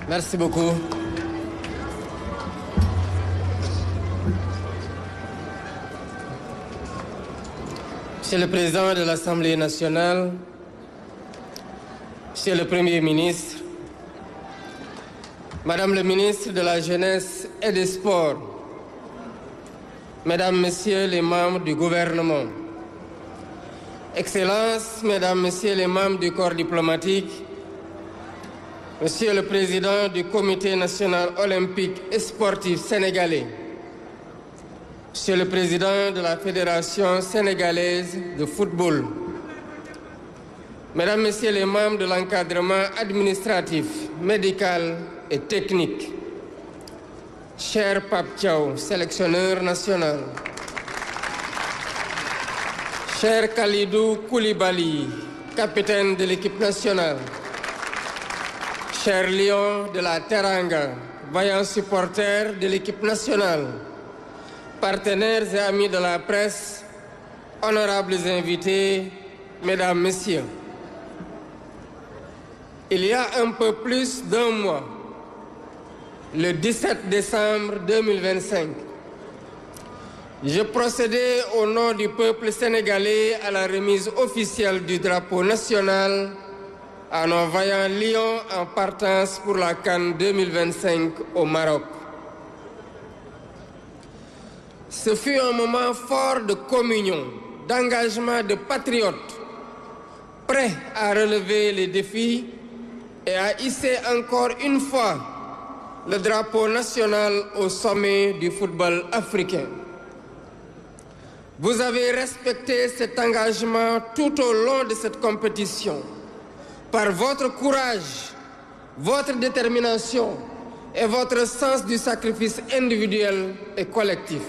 Merci beaucoup. Monsieur le Président de l'Assemblée nationale, Monsieur le Premier ministre, Madame le ministre de la Jeunesse et des Sports, Mesdames, Messieurs les membres du gouvernement, Excellences, Mesdames, Messieurs les membres du corps diplomatique, Monsieur le Président du Comité national olympique et sportif sénégalais, Monsieur le Président de la Fédération sénégalaise de football, Mesdames, Messieurs les membres de l'encadrement administratif, médical et technique, cher Pape Thiaw, sélectionneur national, cher Khalidou Koulibaly, capitaine de l'équipe nationale, cher Lion de la Teranga, vaillant supporter de l'équipe nationale, partenaires et amis de la presse, honorables invités, Mesdames, Messieurs. Il y a un peu plus d'un mois, le 17 décembre 2025, je procédais au nom du peuple sénégalais à la remise officielle du drapeau national à nos vaillants lions en partance pour la CAN 2025 au Maroc. Ce fut un moment fort de communion, d'engagement de patriotes, prêts à relever les défis et à hisser encore une fois le drapeau national au sommet du football africain. Vous avez respecté cet engagement tout au long de cette compétition par votre courage, votre détermination et votre sens du sacrifice individuel et collectif.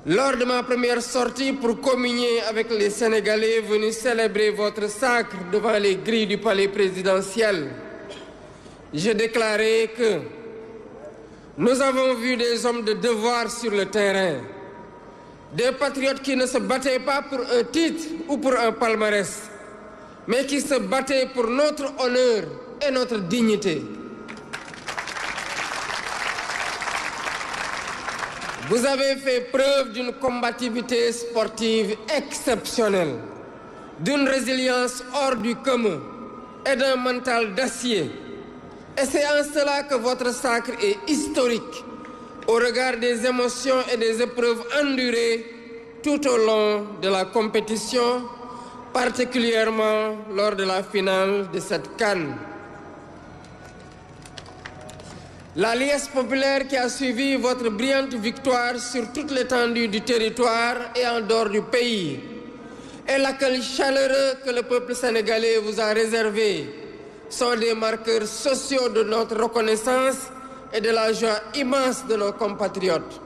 Lors de ma première sortie pour communier avec les Sénégalais venus célébrer votre sacre devant les grilles du palais présidentiel, je déclarais que nous avons vu des hommes de devoir sur le terrain, des patriotes qui ne se battaient pas pour un titre ou pour un palmarès, mais qui se battaient pour notre honneur et notre dignité. Vous avez fait preuve d'une combativité sportive exceptionnelle, d'une résilience hors du commun et d'un mental d'acier. Et c'est en cela que votre sacre est historique, au regard des émotions et des épreuves endurées tout au long de la compétition, particulièrement lors de la finale de cette CAN. La liesse populaire qui a suivi votre brillante victoire sur toute l'étendue du territoire et en dehors du pays, et l'accueil chaleureux que le peuple sénégalais vous a réservé, sont des marqueurs sociaux de notre reconnaissance et de la joie immense de nos compatriotes.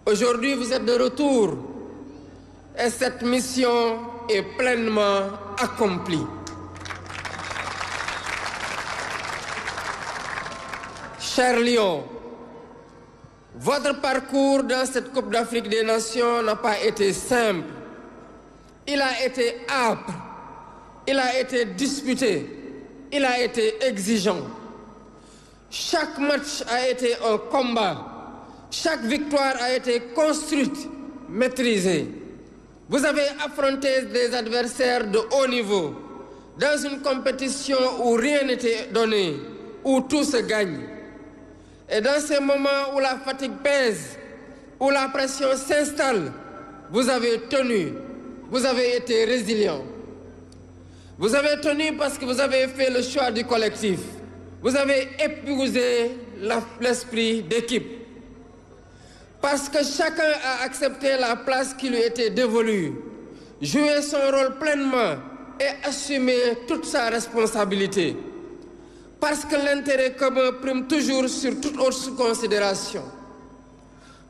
Aujourd'hui, vous êtes de retour et cette mission est pleinement accomplie. Chers Lions, votre parcours dans cette Coupe d'Afrique des Nations n'a pas été simple. Il a été âpre, il a été disputé, il a été exigeant. Chaque match a été un combat. Chaque victoire a été construite, maîtrisée. Vous avez affronté des adversaires de haut niveau dans une compétition où rien n'était donné, où tout se gagne. Et dans ces moments où la fatigue pèse, où la pression s'installe, vous avez tenu, vous avez été résilient. Vous avez tenu parce que vous avez fait le choix du collectif. Vous avez épousé l'esprit d'équipe. Parce que chacun a accepté la place qui lui était dévolue, joué son rôle pleinement et assumé toute sa responsabilité. Parce que l'intérêt commun prime toujours sur toute autre considération.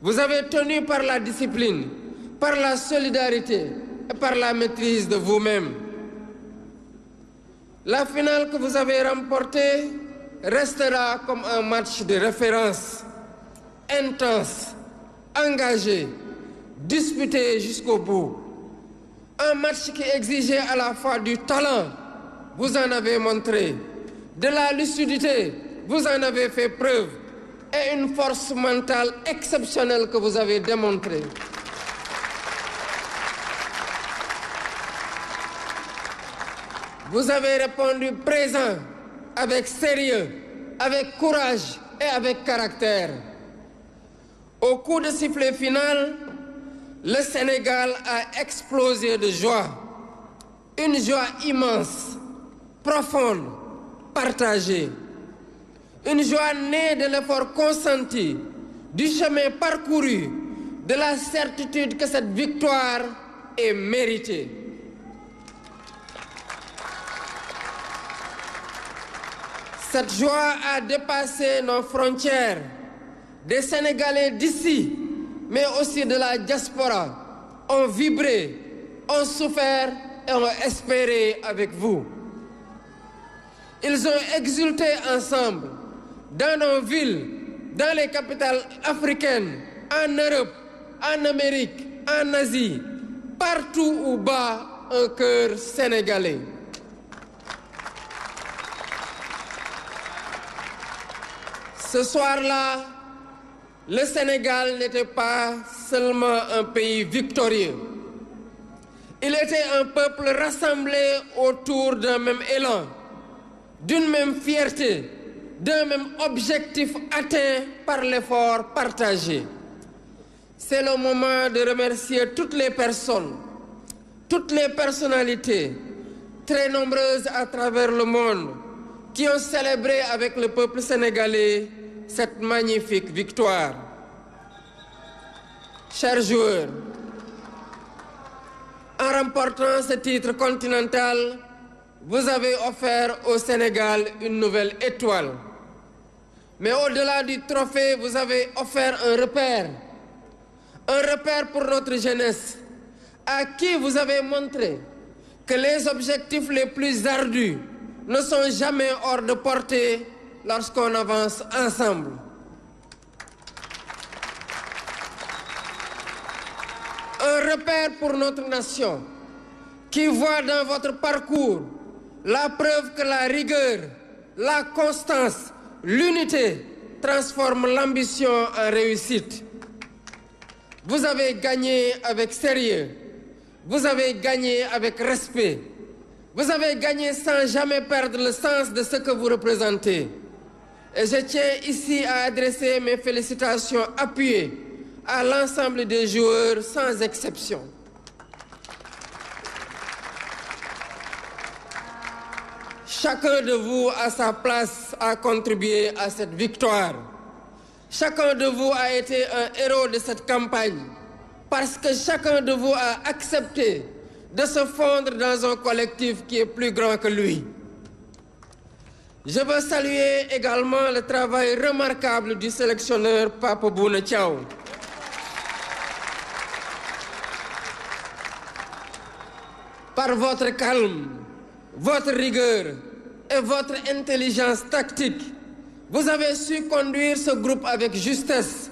Vous avez tenu par la discipline, par la solidarité et par la maîtrise de vous-même. La finale que vous avez remportée restera comme un match de référence, intense, engagé, disputé jusqu'au bout. Un match qui exigeait à la fois du talent, vous en avez montré, de la lucidité, vous en avez fait preuve, et une force mentale exceptionnelle que vous avez démontrée. Vous avez répondu présent, avec sérieux, avec courage et avec caractère. Au coup de sifflet final, le Sénégal a explosé de joie. Une joie immense, profonde, partagée. Une joie née de l'effort consenti, du chemin parcouru, de la certitude que cette victoire est méritée. Cette joie a dépassé nos frontières. Des Sénégalais d'ici, mais aussi de la diaspora, ont vibré, ont souffert et ont espéré avec vous. Ils ont exulté ensemble dans nos villes, dans les capitales africaines, en Europe, en Amérique, en Asie, partout où bat un cœur sénégalais. Ce soir-là, le Sénégal n'était pas seulement un pays victorieux. Il était un peuple rassemblé autour d'un même élan, d'une même fierté, d'un même objectif atteint par l'effort partagé. C'est le moment de remercier toutes les personnes, toutes les personnalités, très nombreuses à travers le monde, qui ont célébré avec le peuple sénégalais cette magnifique victoire. Chers joueurs, en remportant ce titre continental, vous avez offert au Sénégal une nouvelle étoile. Mais au-delà du trophée, vous avez offert un repère pour notre jeunesse, à qui vous avez montré que les objectifs les plus ardus ne sont jamais hors de portée lorsqu'on avance ensemble. Un repère pour notre nation qui voit dans votre parcours la preuve que la rigueur, la constance, l'unité transforment l'ambition en réussite. Vous avez gagné avec sérieux, vous avez gagné avec respect, vous avez gagné sans jamais perdre le sens de ce que vous représentez. Et je tiens ici à adresser mes félicitations appuyées à l'ensemble des joueurs sans exception. Chacun de vous, à sa place, a contribué à cette victoire. Chacun de vous a été un héros de cette campagne parce que chacun de vous a accepté de se fondre dans un collectif qui est plus grand que lui. Je veux saluer également le travail remarquable du sélectionneur Pape Bouna Thiaw. Par votre calme, votre rigueur et votre intelligence tactique, vous avez su conduire ce groupe avec justesse,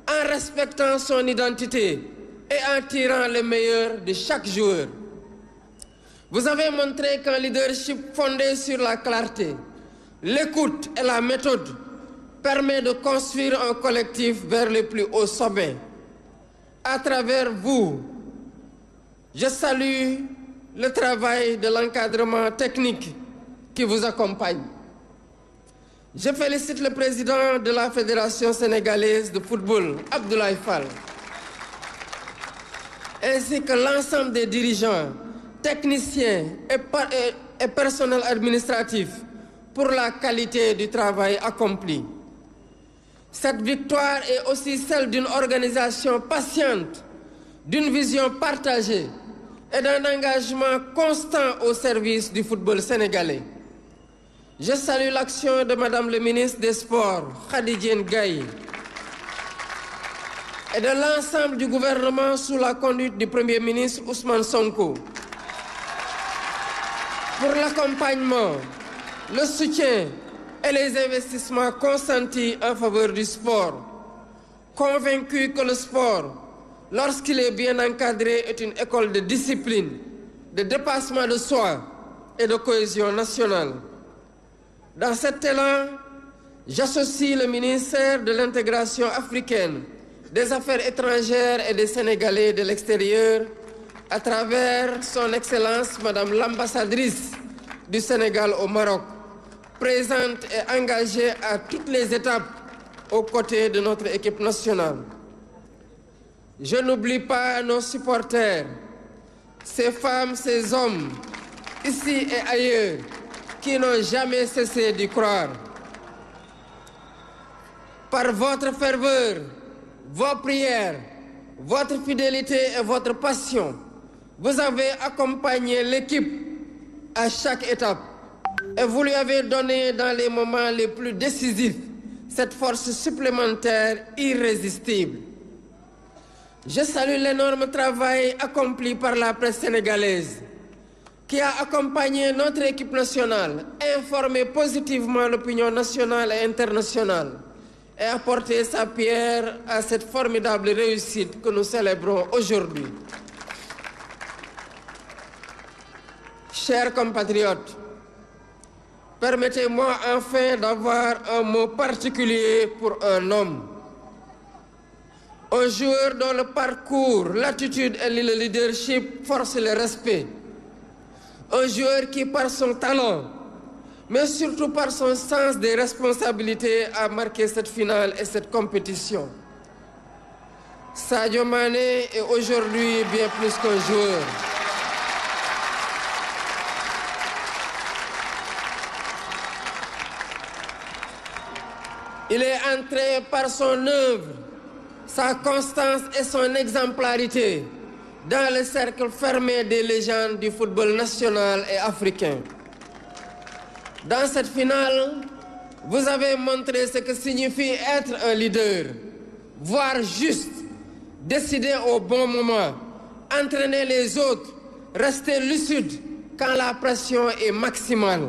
en respectant son identité et en tirant le meilleur de chaque joueur. Vous avez montré qu'un leadership fondé sur la clarté, l'écoute et la méthode permet de construire un collectif vers les plus hauts sommets. À travers vous, je salue le travail de l'encadrement technique qui vous accompagne. Je félicite le président de la Fédération sénégalaise de football, Abdoulaye Fall, ainsi que l'ensemble des dirigeants, techniciens et personnel administratif pour la qualité du travail accompli. Cette victoire est aussi celle d'une organisation patiente, d'une vision partagée et d'un engagement constant au service du football sénégalais. Je salue l'action de Madame le ministre des Sports, Khady Gaye, et de l'ensemble du gouvernement sous la conduite du Premier ministre Ousmane Sonko pour l'accompagnement, le soutien et les investissements consentis en faveur du sport, convaincu que le sport, lorsqu'il est bien encadré, est une école de discipline, de dépassement de soi et de cohésion nationale. Dans cet élan, j'associe le ministère de l'Intégration africaine, des Affaires étrangères et des Sénégalais de l'extérieur à travers son Excellence Madame l'ambassadrice du Sénégal au Maroc, présente et engagée à toutes les étapes aux côtés de notre équipe nationale. Je n'oublie pas nos supporters, ces femmes, ces hommes, ici et ailleurs, qui n'ont jamais cessé d'y croire. Par votre ferveur, vos prières, votre fidélité et votre passion, vous avez accompagné l'équipe à chaque étape et vous lui avez donné dans les moments les plus décisifs cette force supplémentaire irrésistible. Je salue l'énorme travail accompli par la presse sénégalaise qui a accompagné notre équipe nationale, informé positivement l'opinion nationale et internationale et apporté sa pierre à cette formidable réussite que nous célébrons aujourd'hui. Chers compatriotes, permettez-moi enfin d'avoir un mot particulier pour un homme. Un joueur dont le parcours, l'attitude et le leadership forcent le respect. Un joueur qui, par son talent, mais surtout par son sens des responsabilités, a marqué cette finale et cette compétition. Sadio Mané est aujourd'hui bien plus qu'un joueur. Il est entré par son œuvre, sa constance et son exemplarité dans le cercle fermé des légendes du football national et africain. Dans cette finale, vous avez montré ce que signifie être un leader, voir juste, décider au bon moment, entraîner les autres, rester lucide quand la pression est maximale.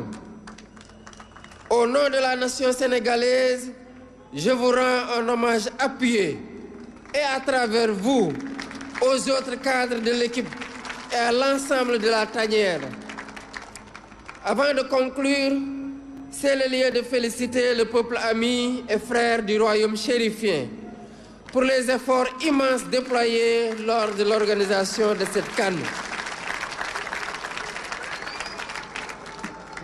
Au nom de la nation sénégalaise, je vous rends un hommage appuyé et à travers vous, aux autres cadres de l'équipe et à l'ensemble de la tanière. Avant de conclure, c'est le lieu de féliciter le peuple ami et frère du royaume chérifien pour les efforts immenses déployés lors de l'organisation de cette CAN.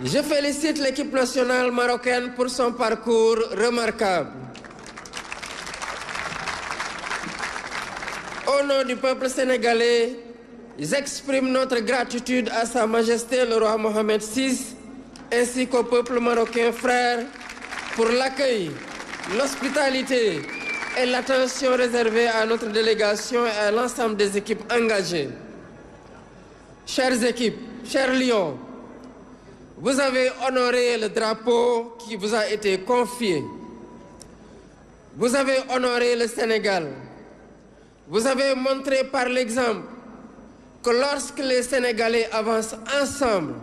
Je félicite l'équipe nationale marocaine pour son parcours remarquable. Au nom du peuple sénégalais, j'exprime notre gratitude à Sa Majesté le roi Mohamed VI ainsi qu'au peuple marocain frère pour l'accueil, l'hospitalité et l'attention réservée à notre délégation et à l'ensemble des équipes engagées. Chères équipes, chers lions, vous avez honoré le drapeau qui vous a été confié. Vous avez honoré le Sénégal. Vous avez montré par l'exemple que lorsque les Sénégalais avancent ensemble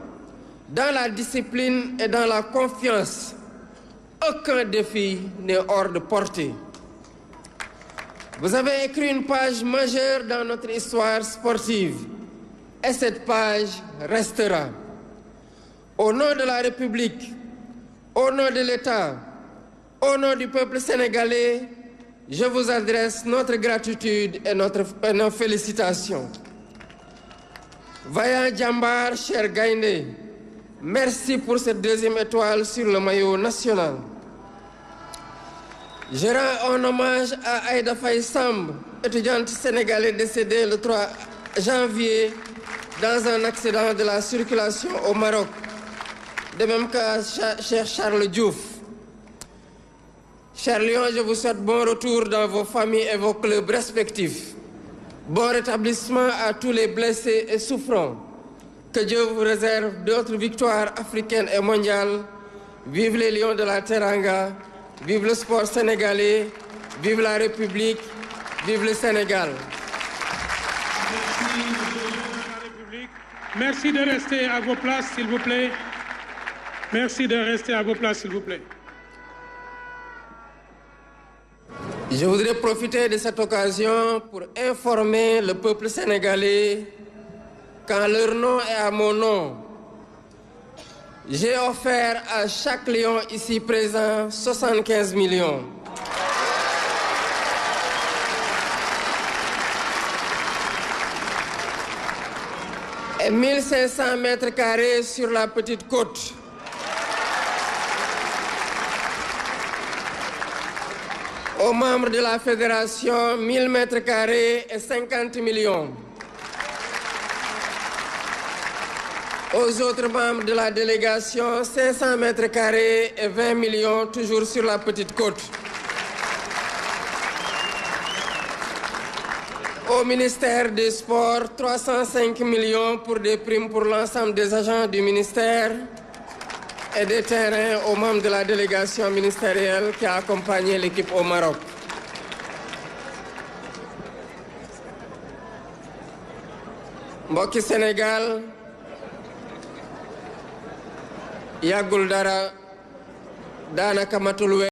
dans la discipline et dans la confiance, aucun défi n'est hors de portée. Vous avez écrit une page majeure dans notre histoire sportive et cette page restera. Au nom de la République, au nom de l'État, au nom du peuple sénégalais, je vous adresse notre gratitude et nos félicitations. Vaillant Djambar, cher Gaïndé, merci pour cette deuxième étoile sur le maillot national. Je rends un hommage à Aïda Faye Samb, étudiante sénégalaise décédée le 3 janvier dans un accident de la circulation au Maroc. De même qu'à cher Charles Diouf. Chers Lions, je vous souhaite bon retour dans vos familles et vos clubs respectifs. Bon rétablissement à tous les blessés et souffrants. Que Dieu vous réserve d'autres victoires africaines et mondiales. Vive les Lions de la Teranga, vive le sport sénégalais, vive la République, vive le Sénégal. Merci de rester à vos places, s'il vous plaît. Merci de rester à vos places, s'il vous plaît. Je voudrais profiter de cette occasion pour informer le peuple sénégalais qu'en leur nom et à mon nom, J'ai offert à chaque lion ici présent 75 millions. Et 1500 mètres carrés sur la petite côte. Aux membres de la fédération, 1000 mètres carrés et 50 millions. Aux autres membres de la délégation, 500 mètres carrés et 20 millions, toujours sur la petite côte. Au ministère des Sports, 305 millions pour des primes pour l'ensemble des agents du ministère et des terrains aux membres de la délégation ministérielle qui a accompagné l'équipe au Maroc. Mbokki Sénégal, yàggul dara daanaka matul